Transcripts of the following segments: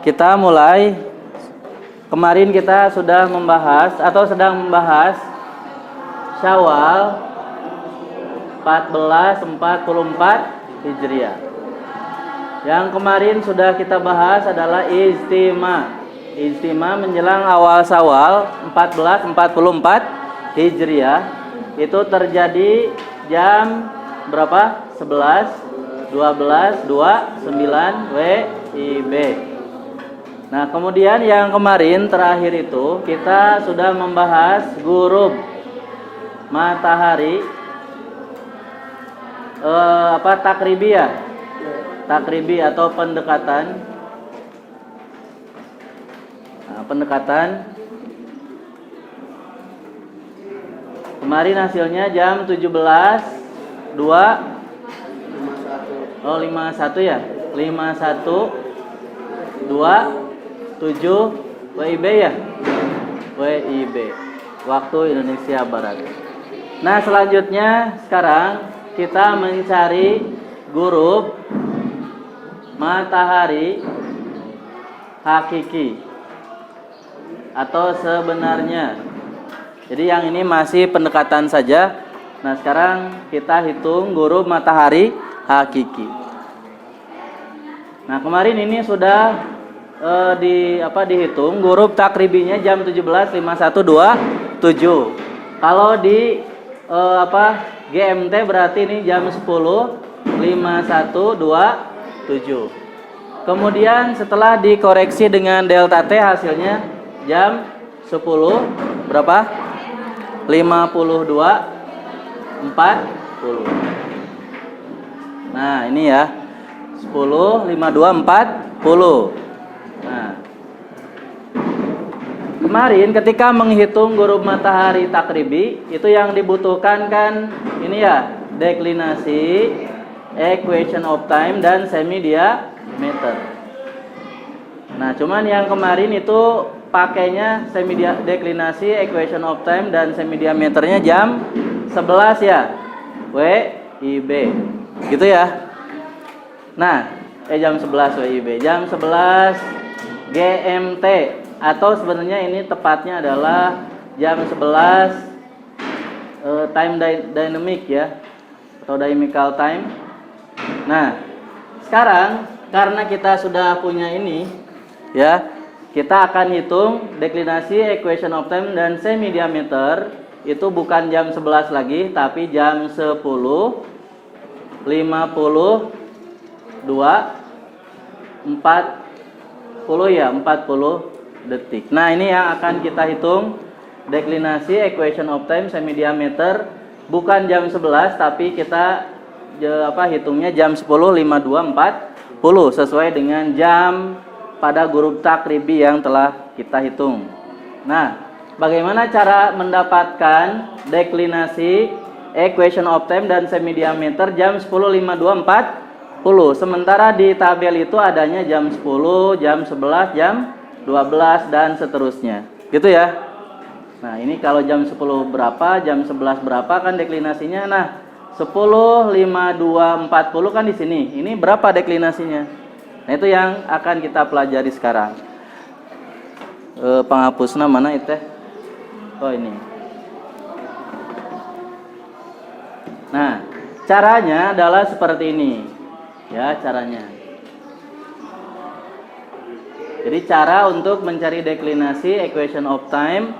kita mulai. Kemarin kita sudah membahas atau sedang membahas Syawal 1444 Hijriah. Yang kemarin sudah kita bahas adalah Ijtima. Ijtima menjelang awal Syawal 1444 Hijriah. Itu terjadi jam berapa? 11, 12, 29 WIB. Nah, kemudian yang kemarin terakhir itu kita sudah membahas ghurub matahari takribi ya. Takribi atau pendekatan. Nah, pendekatan. Kemarin hasilnya jam 17.2 51 ya. 51.2 7 WIB ya. WIB waktu Indonesia Barat. Nah, selanjutnya sekarang kita mencari ghurub matahari hakiki atau sebenarnya. Jadi yang ini masih pendekatan saja. Nah, sekarang kita hitung ghurub matahari hakiki. Nah, kemarin ini sudah dihitung ghurub takribinya jam 17.5127. Kalau di GMT berarti ini jam 10.5127. Kemudian setelah dikoreksi dengan delta T hasilnya jam 10 berapa? 52.40. Nah, ini ya. 10.52.40. Nah, kemarin ketika menghitung ghurub matahari takribi itu yang dibutuhkan kan ini ya, deklinasi, equation of time dan semi diameter. Nah, cuman yang kemarin itu pakainya semi deklinasi, equation of time dan semi diameternya jam 11 ya. WIB. Gitu ya. Nah, jam 11 WIB, jam 11 GMT atau sebenarnya ini tepatnya adalah jam 11 time dynamic ya, atau dynamical time. Nah, sekarang karena kita sudah punya ini ya, kita akan hitung deklinasi, equation of time dan semi diameter. Itu bukan jam 11 lagi tapi jam 10.52 40 detik. Nah, ini yang akan kita hitung deklinasi, equation of time, semi diameter bukan jam 11 tapi kita hitungnya jam 10.52.40 sesuai dengan jam pada ghurub takribi yang telah kita hitung. Nah, bagaimana cara mendapatkan deklinasi, equation of time dan semi diameter jam 10.52.40? Sementara di tabel itu adanya jam 10, jam 11, jam 12 dan seterusnya. Gitu ya. Nah, ini kalau jam 10 berapa, jam 11 berapa kan deklinasinya. Nah, 10.52.40 kan di sini. Ini berapa deklinasinya? Nah, itu yang akan kita pelajari sekarang. Penghapusnya mana itu? Oh, ini. Nah, caranya adalah seperti ini. Ya, caranya. Jadi cara untuk mencari deklinasi, equation of time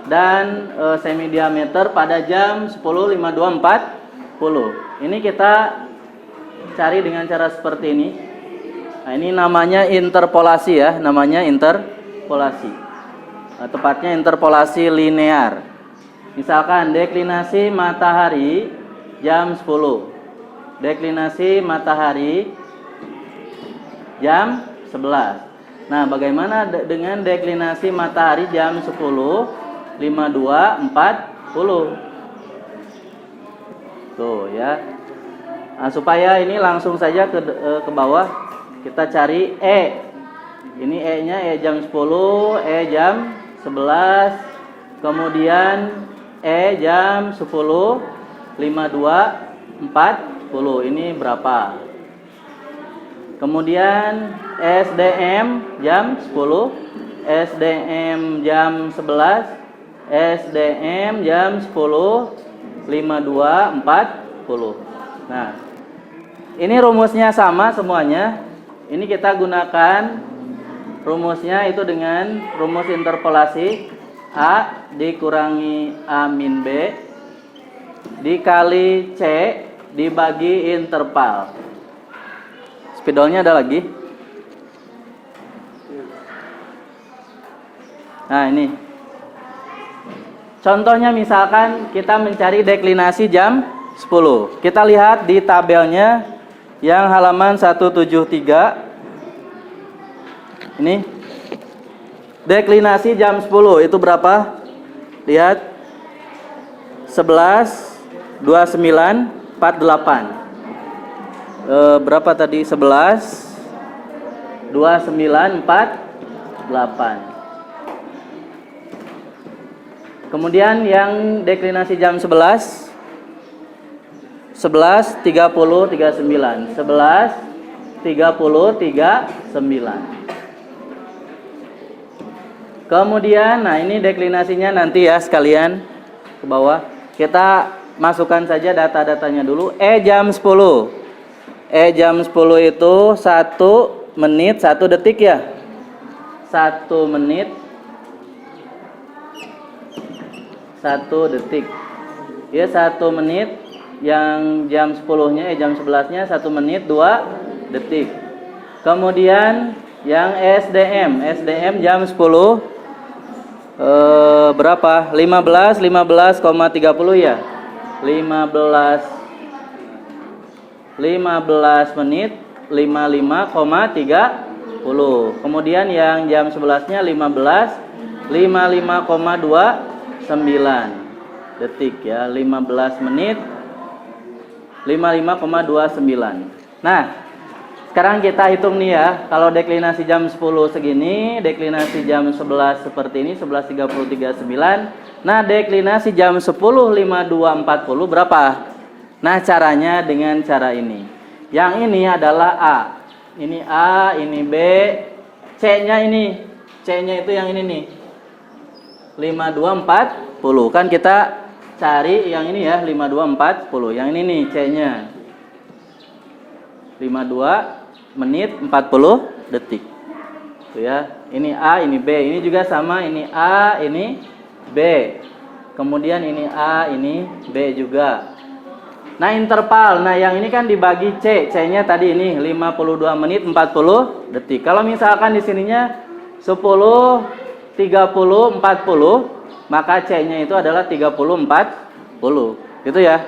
dan semi diameter pada jam 10.52.40. Ini kita cari dengan cara seperti ini. Nah, ini namanya interpolasi ya, namanya interpolasi. Nah, tepatnya interpolasi linear. Misalkan deklinasi matahari jam 10. Deklinasi matahari jam 11. Nah, bagaimana dengan deklinasi matahari jam 10.52.40? Tuh ya. Nah, supaya ini langsung saja ke bawah, kita cari E. Ini E-nya E jam 10, E jam 11, kemudian E jam 10.52.40. Ini berapa? Kemudian SDM jam 10, SDM jam 11, SDM jam 10, 52, 40. Nah, ini rumusnya sama semuanya. Ini kita gunakan rumusnya itu dengan rumus interpolasi A dikurangi A min B dikali C dibagi interval. Spidolnya ada lagi. Nah, ini contohnya, misalkan kita mencari deklinasi jam 10. Kita lihat di tabelnya yang halaman 173. Ini deklinasi jam 10 itu berapa? Lihat, 11, 29, 48. Berapa tadi? 11, 29, 48. Kemudian yang deklinasi jam 11, 11, 30, 39. 11, 30, 39. Kemudian, nah ini deklinasinya nanti ya sekalian ke bawah. Kita masukkan saja data-datanya dulu. Jam 10. Jam 10 itu 1 menit 1 detik ya. 1 menit 1 detik. Ya, 1 menit. Yang jam 10-nya jam 11-nya 1 menit 2 detik. Kemudian yang SDM jam 10 berapa? 15,30 ya. 15 menit 55,30. Kemudian yang jam 11-nya 55,29 detik ya. 15 menit 55,29. Nah, sekarang kita hitung nih ya. Kalau deklinasi jam 10 segini, deklinasi jam 11 seperti ini, 11:33:9. Nah, deklinasi jam 10:52:40 berapa? Nah, caranya dengan cara ini. Yang ini adalah A. Ini A, ini B. C-nya ini. C-nya itu yang ini nih. 52:40. Kan kita cari yang ini ya, 52:40. Yang ini nih C-nya. 52 menit 40 detik. Tuh ya. Ini A, ini B. Ini juga sama, ini A, ini B. Kemudian ini A, ini B juga. Nah, interval. Nah, yang ini kan dibagi C. C-nya tadi ini 52 menit 40 detik. Kalau misalkan di sininya 10, 30, 40, maka C-nya itu adalah 30, 40. Gitu ya.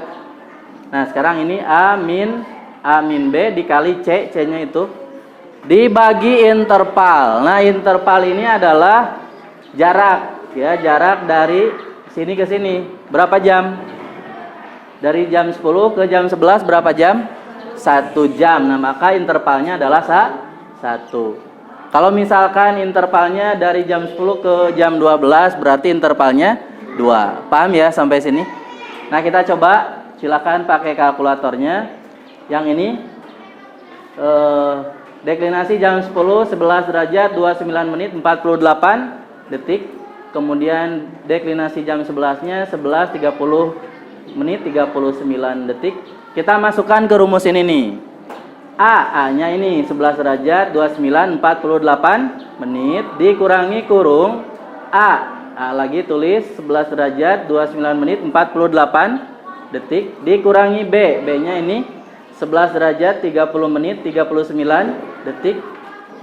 Nah, sekarang ini A min B dikali C. C-nya itu dibagi interval. Nah, interval ini adalah jarak ya, jarak dari sini ke sini. Berapa jam? Dari jam 10 ke jam 11 berapa jam? 1 jam. Nah, maka intervalnya adalah 1. Kalau misalkan intervalnya dari jam 10 ke jam 12 berarti intervalnya 2. Paham ya sampai sini? Nah, kita coba, silakan pakai kalkulatornya. Yang ini deklinasi jam 10 11 derajat 29 menit 48 detik. Kemudian deklinasi jam 11-nya 11 30 menit 39 detik. Kita masukkan ke rumus ini nih. A-nya ini 11 derajat 29 48 menit dikurangi kurung A lagi tulis 11 derajat 29 menit 48 detik dikurangi B-nya ini 11 derajat 30 menit 39 detik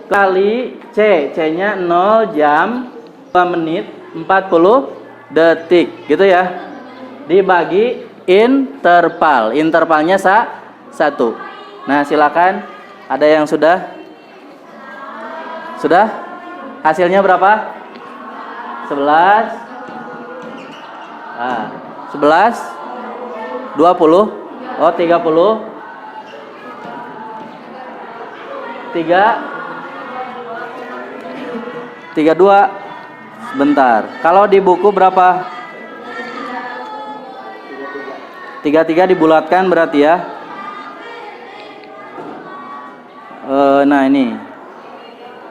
kali C-nya 0 jam 2 menit 40 detik gitu ya. Dibagi interval. Intervalnya 1. Nah, silakan. Ada yang sudah? Sudah? Hasilnya berapa? 11. 11 20. Oh, 30. 32. Sebentar. Kalau di buku berapa? 33 dibulatkan berarti ya. Nah ini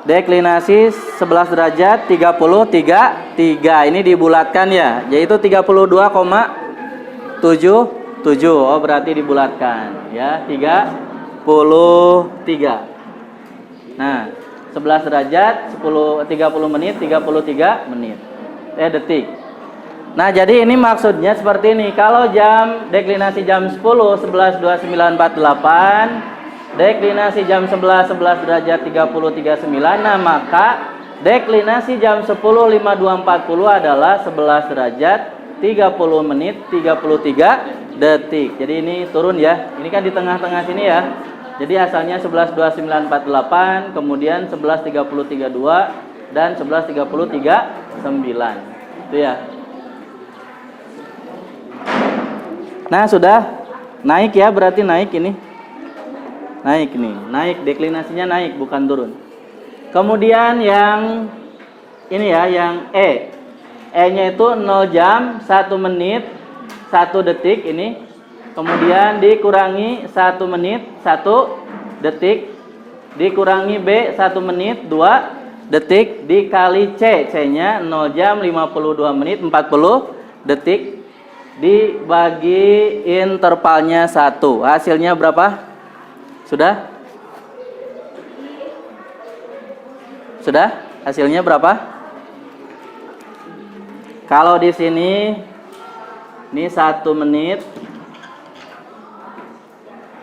deklinasi 11 derajat 33 ini dibulatkan ya, yaitu 32,77. Oh berarti dibulatkan ya, 33. Nah 11 derajat 30 menit 33 menit detik. Nah jadi ini maksudnya seperti ini. Kalau jam deklinasi jam 10 11 29 48, deklinasi jam 11 derajat 33,9. Nah maka deklinasi jam 10 52 40 adalah 11 derajat 30 menit 33 detik. Jadi ini turun ya. Ini kan di tengah-tengah sini ya. Jadi asalnya 11.29.48, kemudian 11.30.32 dan 11.30.39. Itu ya. Nah, sudah naik ya, berarti naik ini. Naik nih, naik deklinasinya naik bukan turun. Kemudian yang ini ya, yang E. E-nya itu 0 jam 1 menit 1 detik ini. Kemudian dikurangi 1 menit 1 detik, dikurangi B 1 menit 2 detik, dikali C. C-nya 0 jam 52 menit 40 detik, dibagi intervalnya 1. Hasilnya berapa? Sudah? Sudah? Hasilnya berapa? Kalau di sini ini 1 menit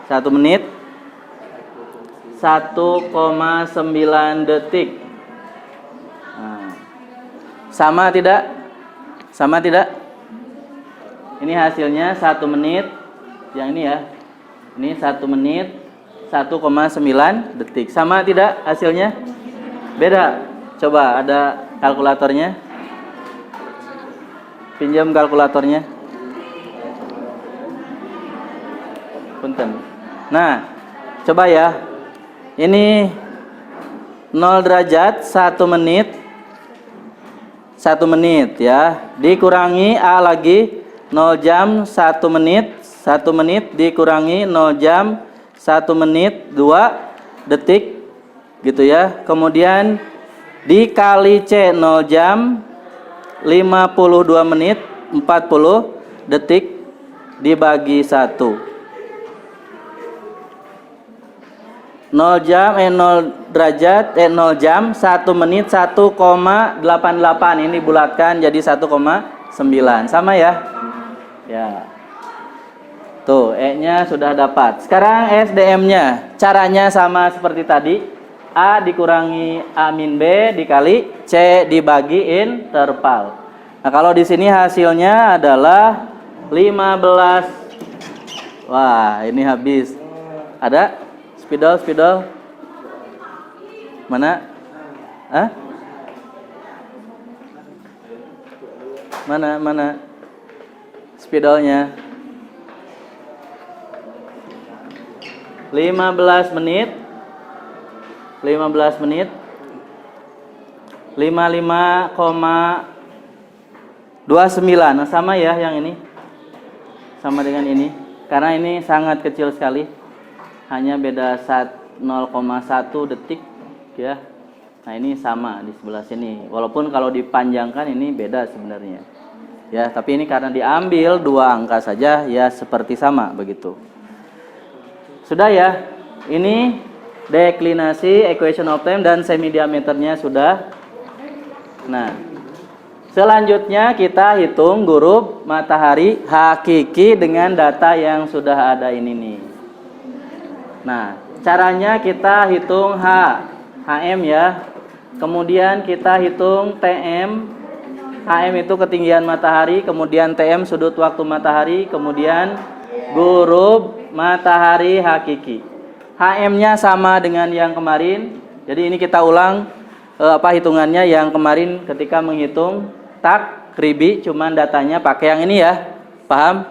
1,9 detik. Nah, sama tidak? Sama tidak? Ini hasilnya 1 menit. Yang ini ya. Ini 1 menit 1,9 detik. Sama tidak hasilnya? Beda. Coba ada kalkulatornya. Pinjam kalkulatornya. Punten. Nah, coba ya. Ini 0 derajat 1 menit 1 menit ya. Dikurangi A lagi 0 jam 1 menit 1 menit dikurangi 0 jam 1 menit 2 detik gitu ya. Kemudian dikali C 0 jam 52 menit 40 detik dibagi 1. 0 jam 0 derajat 0 jam 1 menit 1,88. Ini bulatkan jadi 1,9. Sama ya? Ya. Tuh, E-nya sudah dapat. Sekarang SDM-nya. Caranya sama seperti tadi. A dikurangi A min B dikali C dibagi interval. Nah, kalau di sini hasilnya adalah 15. Wah, ini habis. Ada? Spidol. Mana? Hah? Mana? Spidolnya. 15 menit 55,29. Nah, sama ya yang ini. Sama dengan ini. Karena ini sangat kecil sekali. Hanya beda 0,1 detik ya. Nah, ini sama di sebelah sini. Walaupun kalau dipanjangkan ini beda sebenarnya. Ya, tapi ini karena diambil 2 angka saja ya seperti sama begitu. Sudah ya. Ini deklinasi, equation of time dan semi diameternya sudah. Nah, selanjutnya kita hitung grup matahari hakiki dengan data yang sudah ada ini nih. Nah, caranya kita hitung HM ya. Kemudian kita hitung TM. HM itu ketinggian matahari, kemudian TM sudut waktu matahari, kemudian grup matahari hakiki. HM-nya sama dengan yang kemarin. Jadi ini kita ulang hitungannya yang kemarin ketika menghitung takribi, cuman datanya pakai yang ini ya. Paham?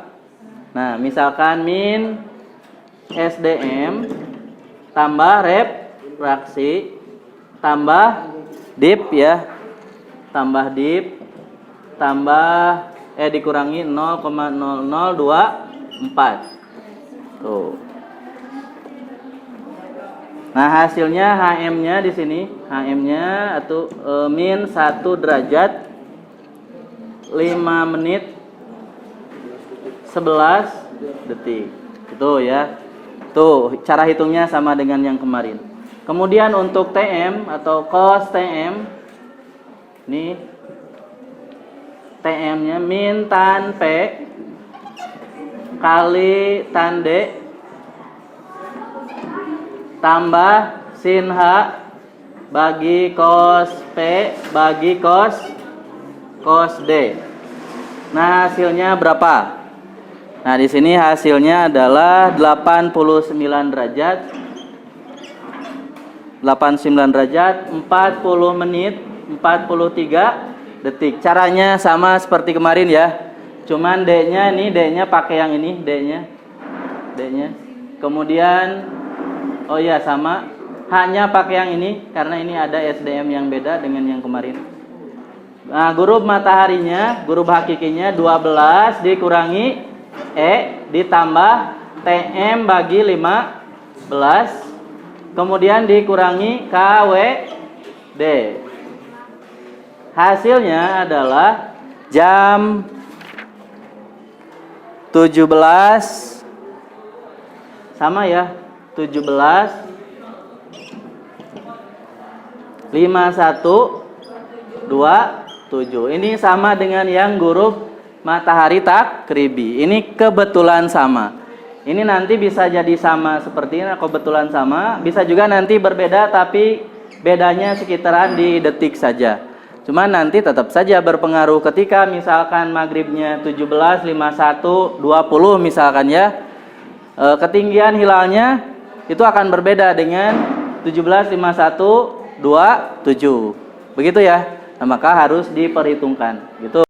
Nah, misalkan min SDM tambah refraksi tambah dip ya, tambah dip tambah dikurangi 0,0024. Tuh. Nah, hasilnya HM-nya di sini, HM-nya atau min 1 derajat 5 menit 11 detik. Itu ya. Tuh, cara hitungnya sama dengan yang kemarin. Kemudian untuk TM atau cos TM, ini TM-nya min tan P kali tan D tambah sin H bagi cos P bagi cos D. Nah, hasilnya berapa? Nah, di sini hasilnya adalah 89 derajat 40 menit 43 detik. Caranya sama seperti kemarin ya. Cuman D-nya ini, D-nya pakai yang ini, D-nya. Kemudian oh iya sama, H-nya pakai yang ini karena ini ada SDM yang beda dengan yang kemarin. Nah, gurub mataharinya, gurub hakikinya 12 dikurangi E ditambah TM bagi 15 kemudian dikurangi KWD. Hasilnya adalah jam 17 sama ya, 17:51:27. Ini sama dengan yang gurub matahari takribi. Ini kebetulan sama. Ini nanti bisa jadi sama seperti ini, kebetulan sama. Bisa juga nanti berbeda, tapi bedanya sekitaran di detik saja. Cuman nanti tetap saja berpengaruh ketika misalkan maghribnya 17:51:20 misalkan ya. Ketinggian hilalnya itu akan berbeda dengan 17:51:27. Begitu ya. Nah, maka harus diperhitungkan. Gitu.